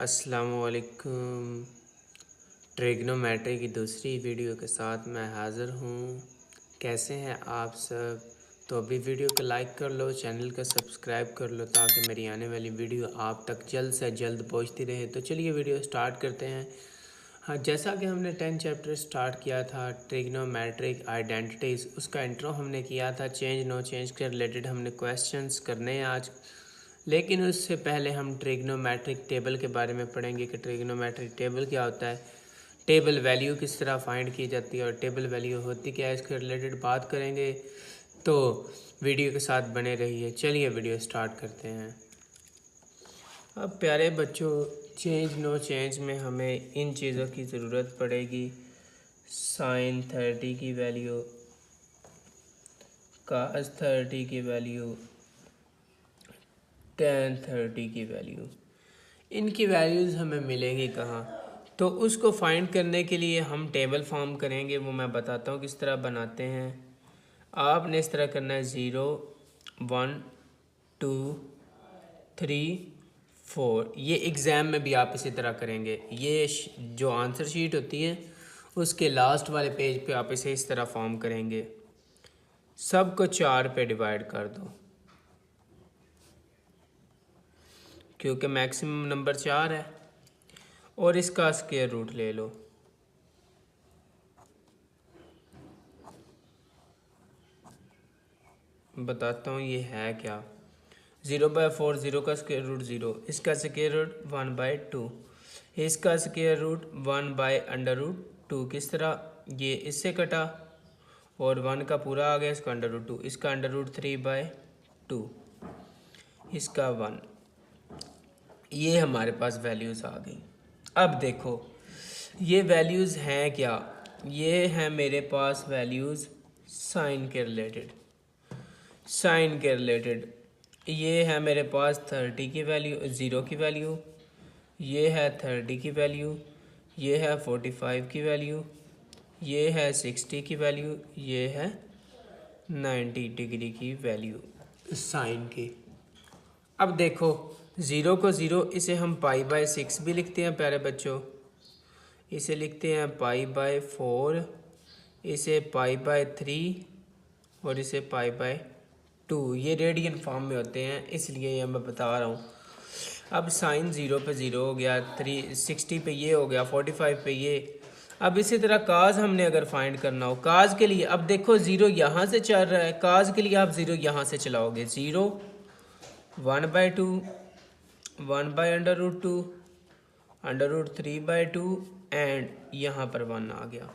अस्सलामुअलैकुम। ट्रिग्नोमेट्री की दूसरी वीडियो के साथ मैं हाज़िर हूँ। कैसे हैं आप सब? तो अभी वीडियो को लाइक कर लो, चैनल का सब्सक्राइब कर लो ताकि मेरी आने वाली वीडियो आप तक जल्द से जल्द पहुँचती रहे। तो चलिए वीडियो स्टार्ट करते हैं। हाँ, जैसा कि हमने 10 चैप्टर स्टार्ट किया था ट्रिग्नोमेट्रिक आइडेंटिटीज़, उसका इंट्रो हमने किया था। चेंज नो चेंज के रिलेटेड हमने क्वेश्चंस करने हैं आज। लेकिन उससे पहले हम ट्रिग्नोमेट्रिक टेबल के बारे में पढ़ेंगे कि ट्रिग्नोमेट्रिक टेबल क्या होता है, टेबल वैल्यू किस तरह फाइंड की जाती है और टेबल वैल्यू होती क्या है, इसके रिलेटेड बात करेंगे। तो वीडियो के साथ बने रहिए। चलिए वीडियो स्टार्ट करते हैं। अब प्यारे बच्चों, चेंज नो चेंज में हमें इन चीज़ों की ज़रूरत पड़ेगी। साइन 30 की वैल्यू, कास 30 की वैल्यू, tan 30 की वैल्यू। इनकी वैल्यूज़ हमें मिलेंगी कहाँ? तो उसको फाइंड करने के लिए हम टेबल फॉर्म करेंगे, वो मैं बताता हूँ किस तरह बनाते हैं। आपने इस तरह करना है 0 1 2 3 4। ये एग्ज़ाम में भी आप इसी तरह करेंगे। ये जो आंसर शीट होती है उसके लास्ट वाले पेज पे आप इसे इस तरह फॉर्म करेंगे। सबको 4 पे डिवाइड कर दो क्योंकि मैक्सिमम नंबर 4 है, और इसका स्क्वायर रूट ले लो। बताता हूँ ये है क्या। 0/4, 0 का स्क्वायर रूट 0, इसका स्क्वायर रूट 1/2, इसका स्क्वायर रूट 1/√2। किस तरह? ये इससे कटा और 1 का पूरा आ गया, इसका √2, इसका √3/2, इसका 1। ये हमारे पास वैल्यूज़ आ गई। अब देखो ये वैल्यूज़ हैं क्या। ये हैं मेरे पास वैल्यूज़ साइन के रिलेटेड। साइन के रिलेटेड ये है मेरे पास 30 की वैल्यू, 0 की वैल्यू, ये है 30 की वैल्यू, ये है 45 की वैल्यू, ये है 60 की वैल्यू, ये है 90 डिग्री की वैल्यू साइन की। अब देखो 0 को 0, इसे हम π/6 भी लिखते हैं प्यारे बच्चों। इसे लिखते हैं π/4, इसे π/3 और इसे π/2। ये रेडियन फॉर्म में होते हैं, इसलिए ये मैं बता रहा हूँ। अब साइन 0 पे 0 हो गया, 60 पे ये हो गया, 45 पे ये। अब इसी तरह काज हमने अगर फाइंड करना हो, काज के लिए अब देखो 0 यहाँ से चल रहा है, काज के लिए आप 0 यहाँ से चलाओगे। 0 1/2, 1/√2, √3/2 एंड यहाँ पर 1 आ गया।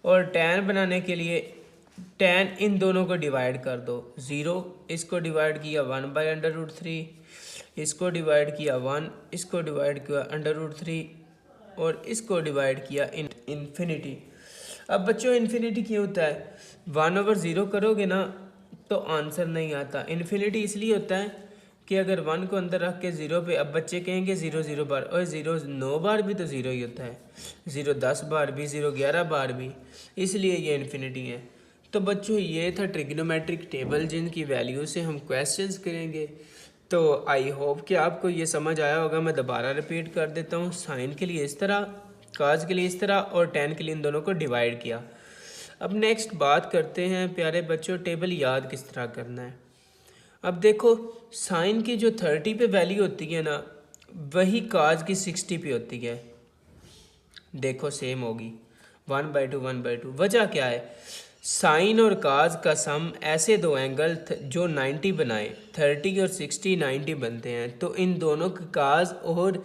और टैन बनाने के लिए टैन इन दोनों को डिवाइड कर दो। 0 इसको डिवाइड किया 1/√3, इसको डिवाइड किया 1, इसको डिवाइड किया √3 और इसको डिवाइड किया इन्फिनिटी। अब बच्चों इन्फिनिटी क्यों होता है? 1/0 करोगे ना तो आंसर नहीं आता। इन्फिनिटी इसलिए होता है कि अगर 1 को अंदर रख के 0 पे, अब बच्चे कहेंगे 0 0 बार, और 0 9 बार भी तो 0 ही होता है, 0 10 बार भी, 0 11 बार भी, इसलिए ये इन्फिनिटी है। तो बच्चों ये था ट्रिग्नोमेट्रिक टेबल जिनकी वैल्यू से हम क्वेश्चंस करेंगे। तो आई होप कि आपको ये समझ आया होगा। मैं दोबारा रिपीट कर देता हूँ। साइन के लिए इस तरह, काज के लिए इस तरह और टैन के लिए इन दोनों को डिवाइड किया। अब नेक्स्ट बात करते हैं प्यारे बच्चों, टेबल याद किस तरह करना है। अब देखो साइन की जो 30 पे वैल्यू होती है ना, वही काज की 60 पे होती है। देखो सेम होगी, 1/2 1/2। वजह क्या है? साइन और काज का सम ऐसे दो एंगल जो 90 बनाए, 30 और 60 90 बनते हैं, तो इन दोनों के काज और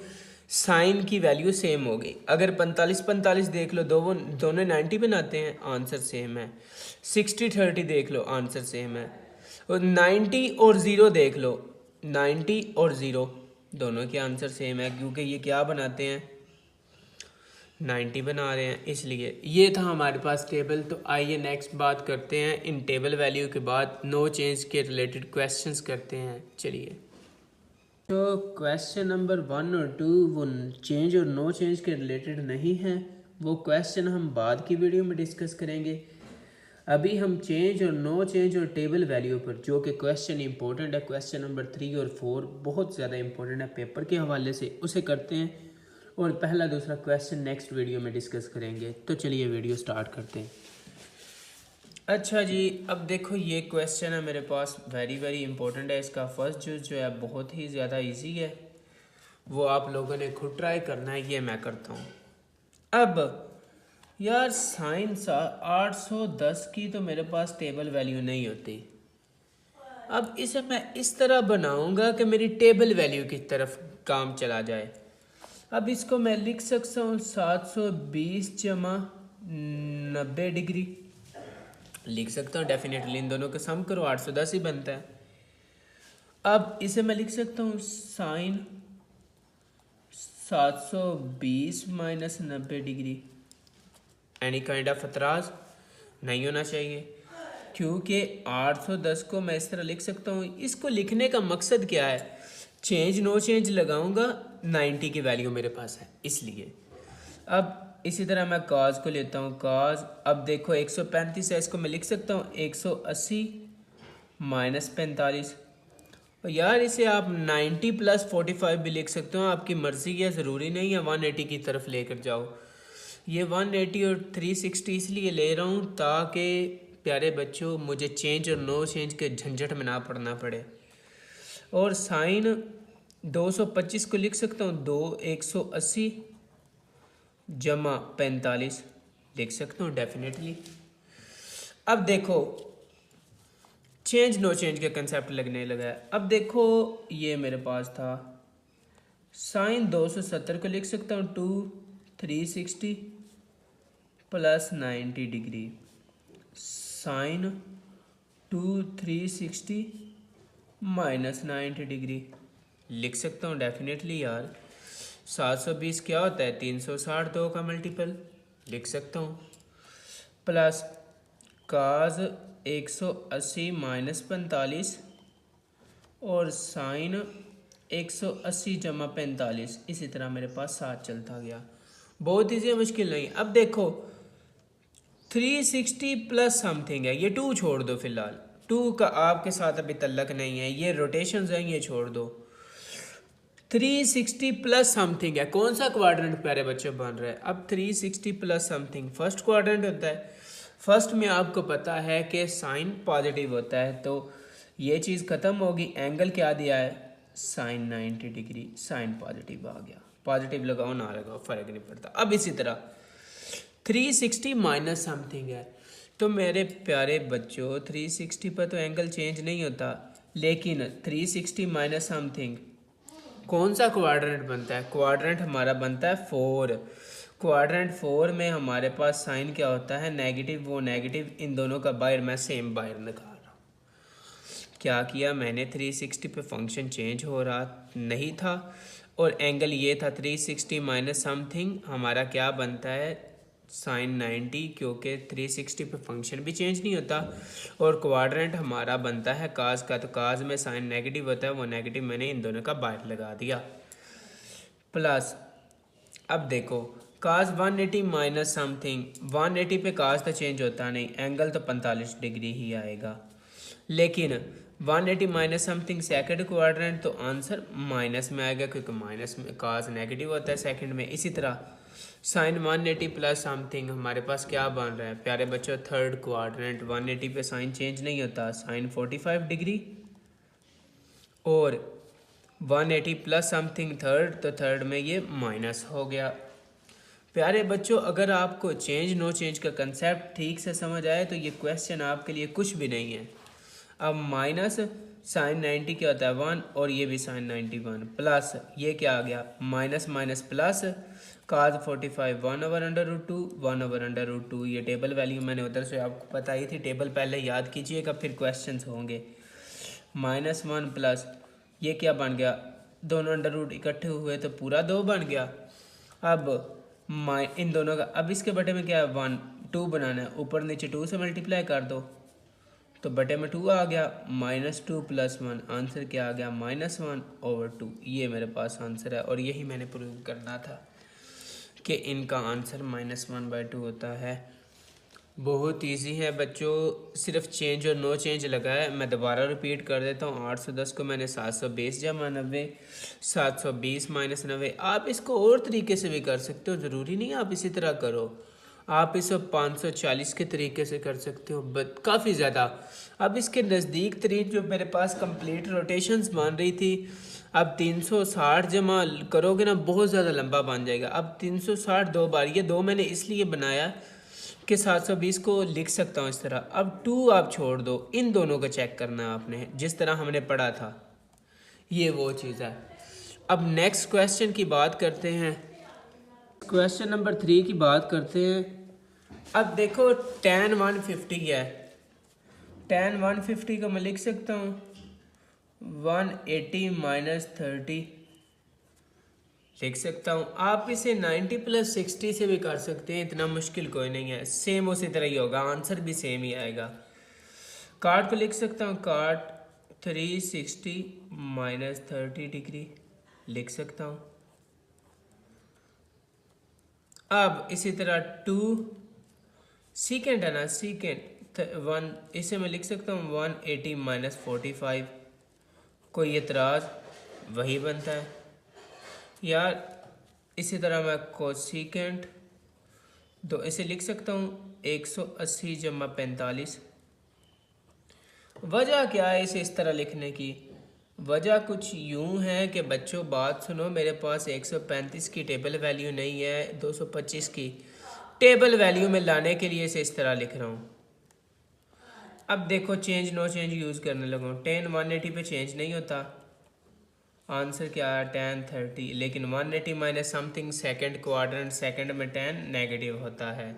साइन की वैल्यू सेम होगी। अगर 45 45 देख लो, दोनों 90 बनाते हैं, आंसर सेम है। 60 30 देख लो, आंसर सेम है। और 90 और 0 देख लो, 90 और 0 दोनों के आंसर सेम है, क्योंकि ये क्या बनाते हैं, 90 बना रहे हैं। इसलिए ये था हमारे पास टेबल। तो आइए नेक्स्ट बात करते हैं। इन टेबल वैल्यू के बाद नो चेंज के रिलेटेड क्वेश्चंस करते हैं। चलिए, तो क्वेश्चन नंबर 1 और 2 वो चेंज और नो चेंज के रिलेटेड नहीं है, वो क्वेश्चन हम बाद की वीडियो में डिस्कस करेंगे। अभी हम चेंज और नो चेंज और टेबल वैल्यू पर, जो कि क्वेश्चन इंपॉर्टेंट है, क्वेश्चन नंबर 3 और 4 बहुत ज़्यादा इंपॉर्टेंट है पेपर के हवाले से, उसे करते हैं और पहला दूसरा क्वेश्चन नेक्स्ट वीडियो में डिस्कस करेंगे। तो चलिए वीडियो स्टार्ट करते हैं। अच्छा जी, अब देखो ये क्वेश्चन है मेरे पास, वेरी वेरी इंपॉर्टेंट है। इसका फर्स्ट जो है बहुत ही ज़्यादा इजी है, वो आप लोगों ने खुद ट्राई करना है, ये मैं करता हूँ। अब यार साइन 810 की तो मेरे पास टेबल वैल्यू नहीं होती। अब इसे मैं इस तरह बनाऊंगा कि मेरी टेबल वैल्यू की तरफ काम चला जाए। अब इसको मैं लिख सकता हूँ 720 जमा 90 डिग्री लिख सकता हूँ डेफिनेटली। इन दोनों का सम करो 810 ही बनता है। अब इसे मैं लिख सकता हूँ साइन 720 माइनस 90 डिग्री। एनी काइंड ऑफ एतराज़ नहीं होना चाहिए, क्योंकि 810 को मैं इस तरह लिख सकता हूँ। इसको लिखने का मकसद क्या है, चेंज नो चेंज लगाऊंगा, 90 की वैल्यू मेरे पास है इसलिए। अब इसी तरह मैं काज को लेता हूँ, काज। अब देखो 135 है, इसको मैं लिख सकता हूँ 180 माइनस 45। और यार इसे आप 90 प्लस 45 भी लिख सकते हो, आपकी मर्ज़ी है, ज़रूरी नहीं है 180 की तरफ लेकर जाओ। ये 180 और 360 इसलिए ले रहा हूँ ताकि प्यारे बच्चों मुझे चेंज और नो चेंज के झंझट में ना पड़ना पड़े। और साइन 225 को लिख सकता हूँ 180 जमा 45 लिख सकता हूँ डेफिनेटली। अब देखो चेंज नो चेंज का कंसेप्ट लगने लगा है। अब देखो ये मेरे पास था साइन 270 को लिख सकता हूँ 360 plus 90 degree. Sine 360 minus 90 degree लिख सकता हूँ डेफिनेटली। यार 720 क्या होता है, 360 2 का मल्टीपल लिख सकता हूँ। प्लस काज 180 माइनस 45 और साइन 180 जमा 45। इसी तरह मेरे पास 7 चलता गया, बहुत ईजी, मुश्किल नहीं। अब देखो 360 प्लस समथिंग है, ये 2 छोड़ दो फिलहाल, 2 का आपके साथ अभी तल्लक नहीं है, ये रोटेशंस हैं, ये छोड़ दो। 360 प्लस समथिंग है, कौन सा क्वाड्रेंट प्यारे बच्चों बन रहा है। अब 360 प्लस समथिंग फर्स्ट क्वाड्रेंट होता है। फर्स्ट में आपको पता है कि साइन पॉजिटिव होता है, तो ये चीज़ ख़त्म होगी। एंगल क्या दिया है, साइन 90 डिग्री, साइन पॉजिटिव आ गया। पॉजिटिव लगाओ ना लगाओ फ़र्क नहीं पड़ता। अब इसी तरह 360 माइनस समथिंग है, तो मेरे प्यारे बच्चों 360 पर तो एंगल चेंज नहीं होता, लेकिन 360 माइनस समथिंग कौन सा क्वाड्रेंट बनता है, क्वाड्रेंट हमारा बनता है 4। क्वाड्रेंट 4 में हमारे पास साइन क्या होता है, नेगेटिव। वो नेगेटिव इन दोनों का बाहर मैं सेम बाहर निकाल रहा हूँ। क्या किया मैंने, 360 पे फंक्शन चेंज हो रहा नहीं था और एंगल ये था 360 माइनस समथिंग, हमारा क्या बनता है साइन 90, क्योंकि 360 पे फंक्शन भी चेंज नहीं होता। और क्वाड्रेंट हमारा बनता है काज का, तो काज में साइन नेगेटिव होता है, वो नेगेटिव मैंने इन दोनों का बाहर लगा दिया। प्लस अब देखो काज 180 माइनस समथिंग, 180 पे काज तो चेंज होता नहीं, एंगल तो 45 डिग्री ही आएगा, लेकिन 180 माइनस समथिंग सेकंड क्वाड्रेंट, तो आंसर माइनस में आएगा, क्योंकि माइनस में काज नेगेटिव होता है सेकंड में। इसी तरह साइन 180 प्लस समथिंग हमारे पास क्या बन रहा है प्यारे बच्चों, थर्ड क्वाड्रेंट। 180 पे साइन चेंज नहीं होता, साइन 45 डिग्री। और 180 प्लस समथिंग थर्ड, तो थर्ड में ये माइनस हो गया। प्यारे बच्चों अगर आपको चेंज नो चेंज का कंसेप्ट ठीक से समझ आए तो ये क्वेश्चन आपके लिए कुछ भी नहीं है। अब माइनस साइन 90 क्या होता है 1, और ये भी साइन 91, प्लस ये क्या आ गया माइनस माइनस प्लस काज 45 1/√2 1/√2। ये टेबल वैल्यू मैंने उधर से आपको बताई थी, टेबल पहले याद कीजिएगा फिर क्वेश्चंस होंगे। -1 प्लस ये क्या बन गया, दोनों अंडर रूट इकट्ठे हुए तो पूरा 2 बन गया। अब इन दोनों का, अब इसके बटे में क्या है 1 2 बनाना है, ऊपर नीचे 2 से मल्टीप्लाई कर दो तो बटे में 2 आ गया, -2 + 1, आंसर क्या आ गया -1/2। ये मेरे पास आंसर है और यही मैंने प्रूव करना था कि इनका आंसर -1/2 होता है। बहुत इजी है बच्चों, सिर्फ चेंज और नो चेंज लगा है। मैं दोबारा रिपीट कर देता हूँ। 810 को मैंने 720 जमा 90, 720 माइनस 90। आप इसको और तरीके से भी कर सकते हो, ज़रूरी नहीं आप इसी तरह करो। आप इसे 540 के तरीके से कर सकते हो, बट काफ़ी ज़्यादा। अब इसके नज़दीक तरीन जो मेरे पास कंप्लीट रोटेशंस बन रही थी, अब 360 जमा करोगे ना बहुत ज़्यादा लंबा बन जाएगा। अब 360 दो बार, ये दो मैंने इसलिए बनाया कि 720 को लिख सकता हूँ इस तरह। अब 2 आप छोड़ दो, इन दोनों को चेक करना है आपने, जिस तरह हमने पढ़ा था। ये वो चीज़ है। अब नेक्स्ट क्वेश्चन की बात करते हैं। क्वेश्चन नंबर 3 की बात करते हैं। अब देखो tan 150 है। tan 150 को मैं लिख सकता हूँ 180 माइनस 30 लिख सकता हूँ। आप इसे 90 प्लस 60 से भी कर सकते हैं, इतना मुश्किल कोई नहीं है। सेम उसी तरह ही होगा, आंसर भी सेम ही आएगा। काट को लिख सकता हूँ, काट 360 माइनस 30 डिग्री लिख सकता हूँ। अब इसी तरह 2 सीकेंड है ना, सीकेंड 1, इसे मैं लिख सकता हूँ 180 माइनस 45। कोई एतराज़, वही बनता है यार। इसी तरह मैं कोसीकेंट, तो इसे लिख सकता हूँ 180 जमा 45। वजह क्या है इसे इस तरह लिखने की? वजह कुछ यूं है कि बच्चों बात सुनो, मेरे पास 135 की टेबल वैल्यू नहीं है, 225 की टेबल वैल्यू में लाने के लिए इसे इस तरह लिख रहा हूँ। अब देखो चेंज नो चेंज यूज़ करने लगा हूँ। tan 180 पे चेंज नहीं होता, आंसर क्या है tan 30। लेकिन 180 minus something second quadrant, second में tan नेगेटिव होता है।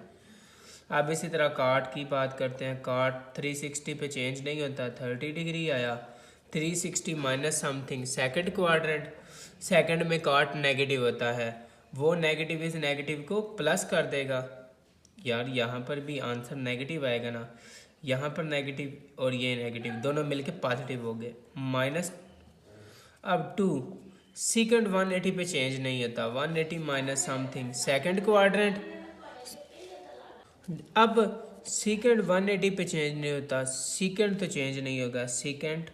अब इसी तरह काट की बात करते हैं। काट 360 पे चेंज नहीं होता, 30 डिग्री आया। 360 minus something second quadrant, second में काट नेगेटिव होता है, वो नेगेटिव इस नेगेटिव को प्लस कर देगा। यार यहाँ पर भी आंसर नेगेटिव आएगा ना, यहाँ पर नेगेटिव और ये नेगेटिव दोनों मिलके पॉजिटिव हो गए, माइनस। अब 2 सीकेंड 180 पे चेंज नहीं होता, 180 माइनस समथिंग सेकेंड क्वाड्रेंट। अब सीकेंड 180 पे चेंज नहीं होता, सीकेंड तो चेंज नहीं होगा, सीकेंड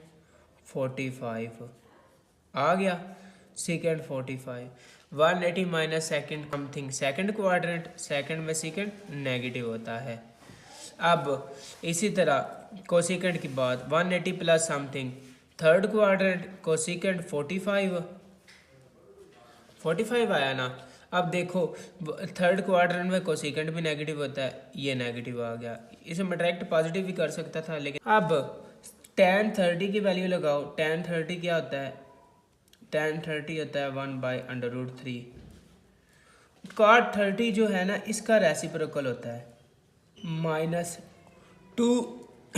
45 आ गया। सीकेंड 45, 180 minus second something second quadrant, second में सीकेंड नेगेटिव होता है। अब इसी तरह कोसिकेंड की बात, 180 plus something third quadrant, cosecant 45 आया ना। अब देखो थर्ड क्वाड्रेंट में कोसिकेंड भी नेगेटिव होता है, ये नेगेटिव आ गया। इसे मैं डायरेक्ट पॉजिटिव भी कर सकता था, लेकिन अब tan 30 की वैल्यू लगाओ। tan 30 क्या होता है? tan 30 होता है 1/√3। cot 30 जो है ना, इसका रेसिप्रोकल होता है -2।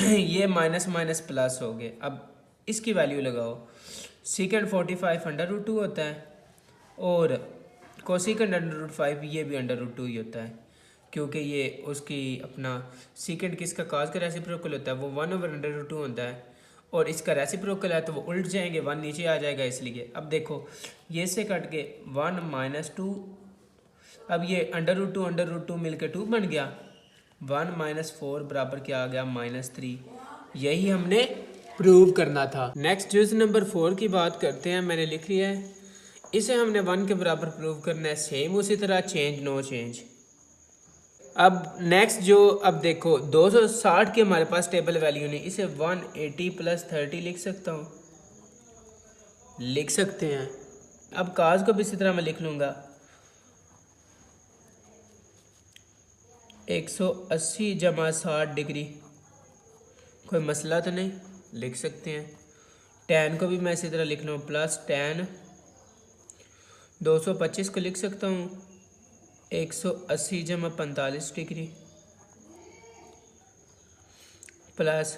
ये माइनस माइनस प्लस हो गए। अब इसकी वैल्यू लगाओ। सीकेंड 45 √2 होता है, और कोसिकेंड √5 ये भी √2 ही होता है, क्योंकि ये उसकी अपना सीकेंड किसका काज का रेसिप्रोकल होता है, वो 1/√2 होता है, और इसका रेसिप्रोकल है तो वो उल्ट जाएंगे, 1 नीचे आ जाएगा इसलिए। अब देखो ये से कट के 1 - 2, अब ये √2 मिलकर 2 बन गया। 1 - 4 बराबर क्या आ गया? -3। यही हमने प्रूव करना था। नेक्स्ट यूज नंबर 4 की बात करते हैं, मैंने लिख लिया है। इसे हमने 1 के बराबर प्रूव करना है, सेम उसी तरह चेंज नो चेंज। अब नेक्स्ट जो, अब देखो 260 की हमारे पास टेबल वैल्यू नहीं, इसे 180 प्लस 30 लिख सकता हूँ, लिख सकते हैं। अब काज को भी इसी तरह मैं लिख लूँगा 180 जमा 60 डिग्री, कोई मसला तो नहीं, लिख सकते हैं। tan को भी मैं इसी तरह लिख लूँ, प्लस tan 225 को लिख सकता हूँ 180 जमा 45 डिग्री, प्लस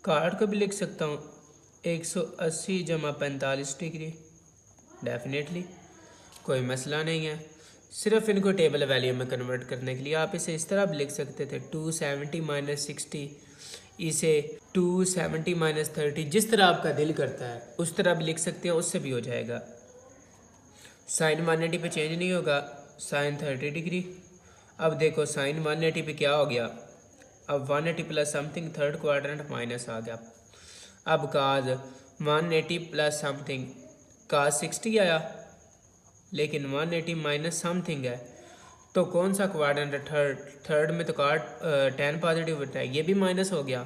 काट को भी लिख सकता हूँ 180 जमा 45 डिग्री। डेफिनेटली कोई मसला नहीं है, सिर्फ इनको टेबल वैल्यू में कन्वर्ट करने के लिए। आप इसे इस तरह भी लिख सकते थे 270 माइनस 60, इसे 270 माइनस 30, जिस तरह आपका दिल करता है उस तरह भी लिख सकते हैं, उससे भी हो जाएगा। साइन 180 पे चेंज नहीं होगा, साइन 30 डिग्री। अब देखो साइन 180 पे क्या हो गया, अब 180 plus something third quadrant minus आ गया। अब काज 180 प्लस समथिंग काज 60 आया, लेकिन 180 माइनस समथिंग है, तो कौन सा क्वाड्रेंट है? थर्ड में तो tan पॉजिटिव होता है, ये भी माइनस हो गया।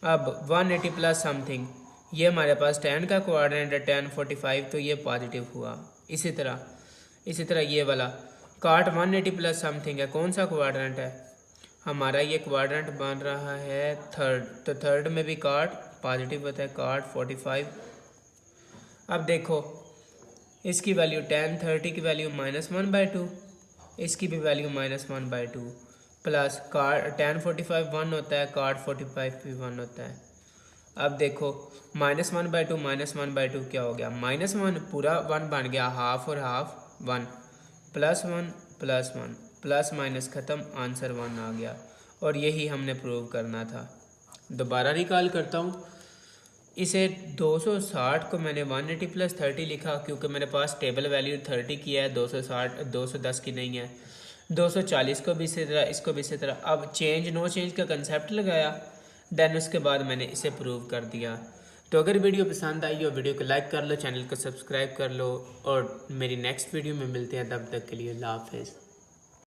अब 180 प्लस समथिंग, ये हमारे पास tan का क्वाड्रेंट है, tan 45, तो ये पॉजिटिव हुआ। इसी तरह ये वाला काट 180 प्लस समथिंग है, कौन सा क्वाड्रेंट है? हमारा ये क्वाड्रेंट बन रहा है थर्ड, तो थर्ड में भी काट पॉजिटिव होता है, काट 45। अब देखो इसकी वैल्यू tan 30 की वैल्यू -1/2, इसकी भी वैल्यू -1/2, प्लस tan 45 1 होता है, काट 45 भी 1 होता है। अब देखो -1/2 -1/2 क्या हो गया? -1 पूरा 1 बन गया, हाफ और हाफ 1, +1 +1, प्लस माइनस ख़त्म, आंसर 1 आ गया। और यही हमने प्रूव करना था। दोबारा रिकॉल करता हूँ, इसे 260 को मैंने 180 प्लस 30 लिखा, क्योंकि मेरे पास टेबल वैल्यू 30 की है, 210 की नहीं है। 240 को भी इसी तरह, इसको भी इसी तरह। अब नो चेंज का कंसेप्ट लगाया, देन उसके बाद मैंने इसे प्रूव कर दिया। तो अगर वीडियो पसंद आई हो, वीडियो को लाइक कर लो, चैनल को सब्सक्राइब कर लो, और मेरी नेक्स्ट वीडियो में मिलते हैं। तब तक के लिए अल्लाह हाफिज़।